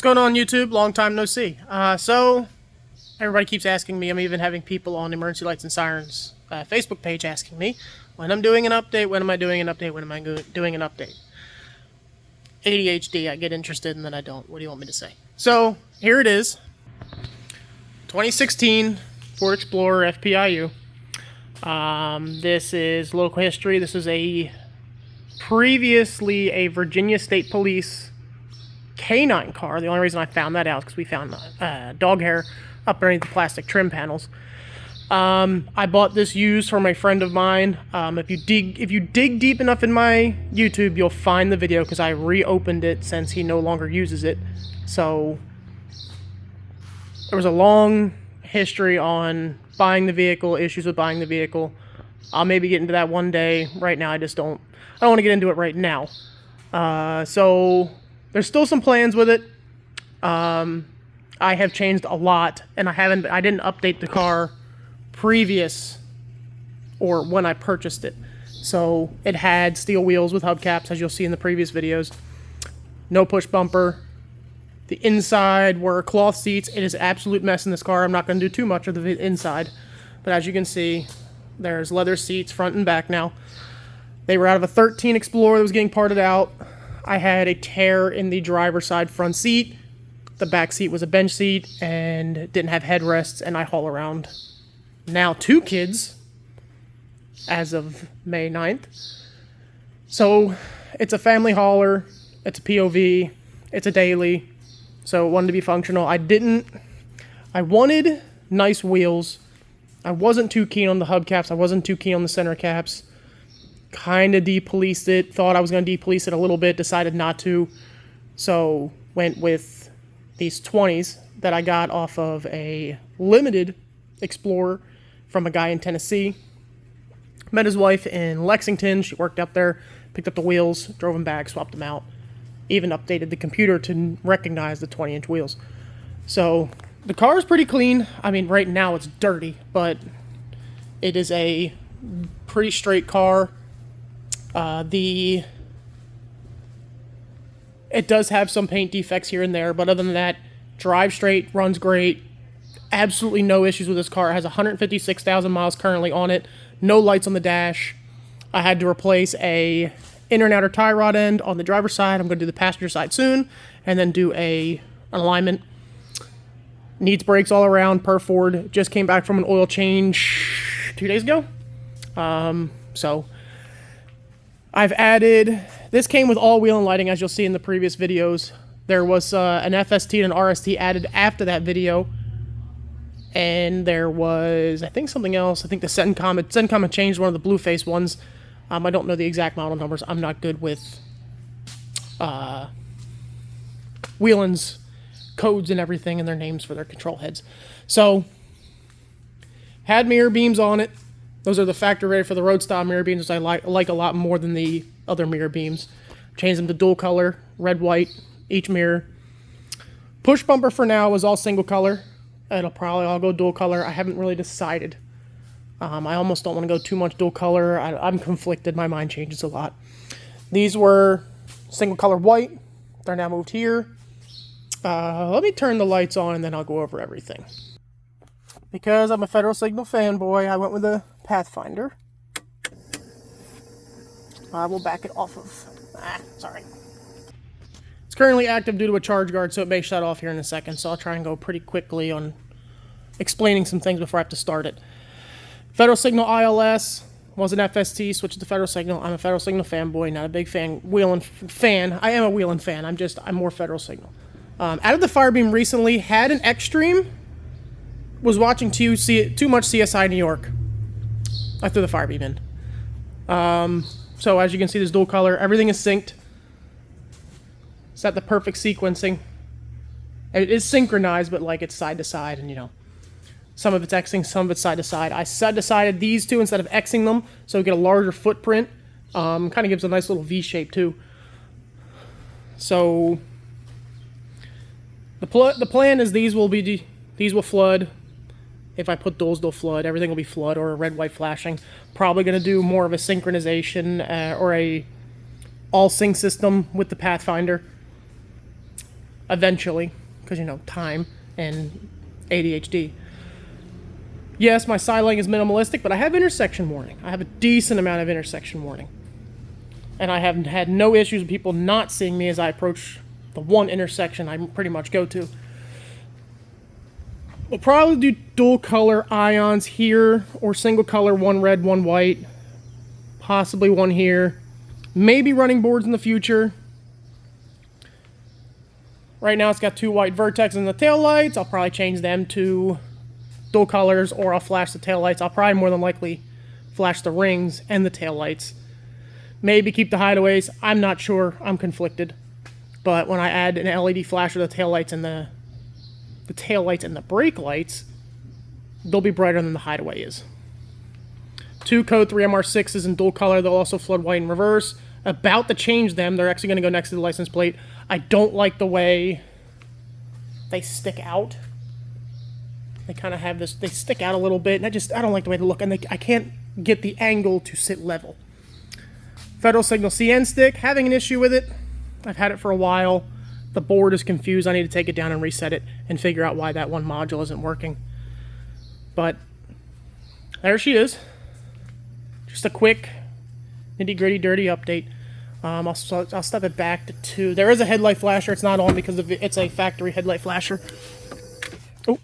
What's going on, YouTube? Long time no see. So everybody keeps asking me. I'm even having people on Emergency Lights and Sirens Facebook page asking me when I'm doing an update, when am I doing an update, when am I doing an update. ADHD, I get interested and then I don't. What do you want me to say? So here it is. 2016 Ford Explorer FPIU. This is local history. This is previously a Virginia State Police canine car. The only reason I found that out is because we found dog hair up underneath the plastic trim panels. I bought this used from a friend of mine. If you dig deep enough in my YouTube, you'll find the video because I reopened it since he no longer uses it. So there was a long history on buying the vehicle, issues with buying the vehicle. I'll maybe get into that one day. Right now, I don't want to get into it right now. So there's still some plans with it. I have changed a lot, and I didn't update the car previous or when I purchased it. So it had steel wheels with hubcaps, as you'll see in the previous videos. No push bumper. The inside were cloth seats. It is an absolute mess in this car. I'm not going to do too much of the inside, but as you can see, there's leather seats front and back now. They were out of a 13 Explorer that was getting parted out. I had a tear in the driver's side front seat. The back seat was a bench seat and didn't have headrests, and I haul around now 2 kids as of May 9th. So it's a family hauler, it's a POV, it's a daily, so it wanted to be functional. I wanted nice wheels. I wasn't too keen on the hubcaps, I wasn't too keen on the center caps. Kind of depoliced it, thought I was going to depolice it a little bit, decided not to. So went with these 20s that I got off of a limited Explorer from a guy in Tennessee. Met his wife in Lexington. She worked up there, picked up the wheels, drove them back, swapped them out. Even updated the computer to recognize the 20-inch wheels. So the car is pretty clean. I mean, right now it's dirty, but it is a pretty straight car. It does have some paint defects here and there, but other than that, drives straight, runs great. Absolutely no issues with this car. It has 156,000 miles currently on it. No lights on the dash. I had to replace a inner and outer tie rod end on the driver's side. I'm going to do the passenger side soon, and then do an alignment. Needs brakes all around per Ford. Just came back from an oil change 2 days ago. So I've added, this came with all wheel and lighting, as you'll see in the previous videos. There was an FST and an RST added after that video. And there was, I think, something else. I think the Sencom had changed one of the blue face ones. I don't know the exact model numbers. I'm not good with Wheelin's codes and everything and their names for their control heads. So, had mirror beams on it. Those are the factory ready for the road style mirror beams, which I like a lot more than the other mirror beams. Changed them to dual color, red, white, each mirror. Push bumper for now is all single color. It'll probably all go dual color. I haven't really decided. I almost don't want to go too much dual color. I'm conflicted. My mind changes a lot. These were single color white. They're now moved here. Let me turn the lights on and then I'll go over everything. Because I'm a Federal Signal fanboy, I went with a Pathfinder. I will back it off of... sorry. It's currently active due to a charge guard, so it may shut off here in a second, so I'll try and go pretty quickly on explaining some things before I have to start it. Federal Signal ILS was an FST, switched to Federal Signal. I'm a Federal Signal fanboy, not a big Wheelin fan. I am a Wheelin fan, I'm more Federal Signal. Out of the Firebeam recently, had an Xtreme, was watching too much CSI New York. I threw the Firebeam in. So as you can see, there's dual color. Everything is synced. It's at the perfect sequencing. It is synchronized, but like it's side to side, and you know, some of it's Xing, some of it's side to side. I decided these two instead of Xing them, so we get a larger footprint. Kind of gives a nice little V shape too. So the plan is these will flood. If I put those, they'll flood. Everything will be flood or a red, white flashing. Probably going to do more of a synchronization or a all sync system with the Pathfinder. eventually, because, you know, time and ADHD. Yes, my side lighting is minimalistic, but I have intersection warning. I have a decent amount of intersection warning. And I have had no issues with people not seeing me as I approach the one intersection I pretty much go to. We'll probably do dual color ions here, or single color, one red, one white. Possibly one here. Maybe running boards in the future. Right now it's got 2 white vertex in the taillights. I'll probably change them to dual colors, or I'll flash the taillights. I'll probably more than likely flash the rings and the taillights. Maybe keep the hideaways. I'm not sure. I'm conflicted. But when I add an LED flash to the taillights and the taillights and the brake lights, they'll be brighter than the hideaway is. 2 Code 3 MR6s in dual color. They'll also flood white in reverse. About to change them. They're actually going to go next to the license plate. I don't like the way they stick out. They kind of have this, they stick out a little bit, and I don't like the way they look, and I can't get the angle to sit level. Federal Signal CN stick, having an issue with it. I've had it for a while. The board is confused. I need to take it down and reset it and figure out why that one module isn't working. But there she is. Just a quick nitty-gritty, dirty update. I'll step it back to 2. There is a headlight flasher. It's not on because it's a factory headlight flasher. Oh.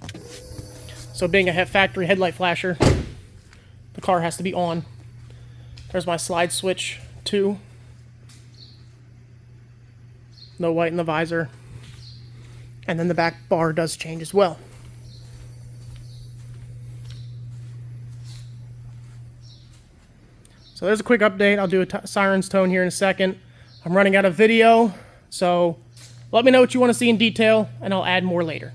So being a factory headlight flasher, the car has to be on. There's my slide switch 2. No white in the visor. And then the back bar does change as well. So there's a quick update. I'll do a sirens tone here in a second. I'm running out of video, so let me know what you want to see in detail, and I'll add more later.